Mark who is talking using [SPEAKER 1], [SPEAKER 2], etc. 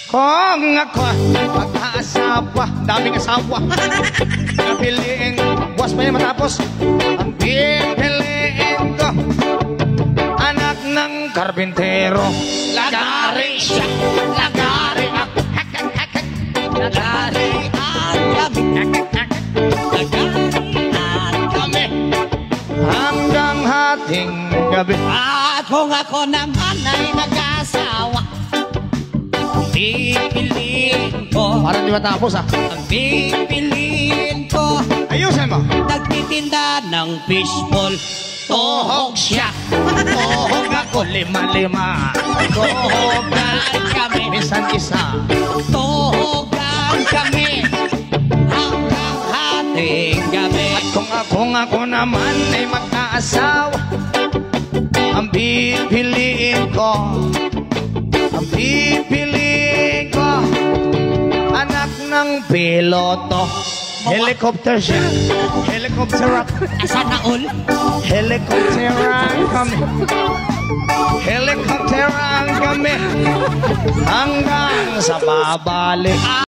[SPEAKER 1] Kung ako mag-aasawa, daming asawa, napiliin, buwas pa niya matapos. Ang pipiliin ko, anak ng karbintero.
[SPEAKER 2] Lagari siya, lagari ako, lagari at kami, lagari at kami,
[SPEAKER 1] hanggang hating gabi.
[SPEAKER 2] At kung ako naman ay nag-asawa, pipiliin ko,
[SPEAKER 1] Parang di matapos ah.
[SPEAKER 2] ang pipiliin ko,
[SPEAKER 1] Ayusin mo.
[SPEAKER 2] nagtitinda ng fishball. Tohog siya,
[SPEAKER 1] Tohog ako, lima-lima.
[SPEAKER 2] tohogan kami,
[SPEAKER 1] Minsan isa.
[SPEAKER 2] tohogan kami, hanggang hating gabi.
[SPEAKER 1] At kung ako naman ay mag-aasawa, ang pipiliin ko, anak ng piloto. Helicopter siya. Helicopter.
[SPEAKER 2] Asa na ul?
[SPEAKER 1] Helicopteran kami. Helicopteran kami. Hanggang sa babalik.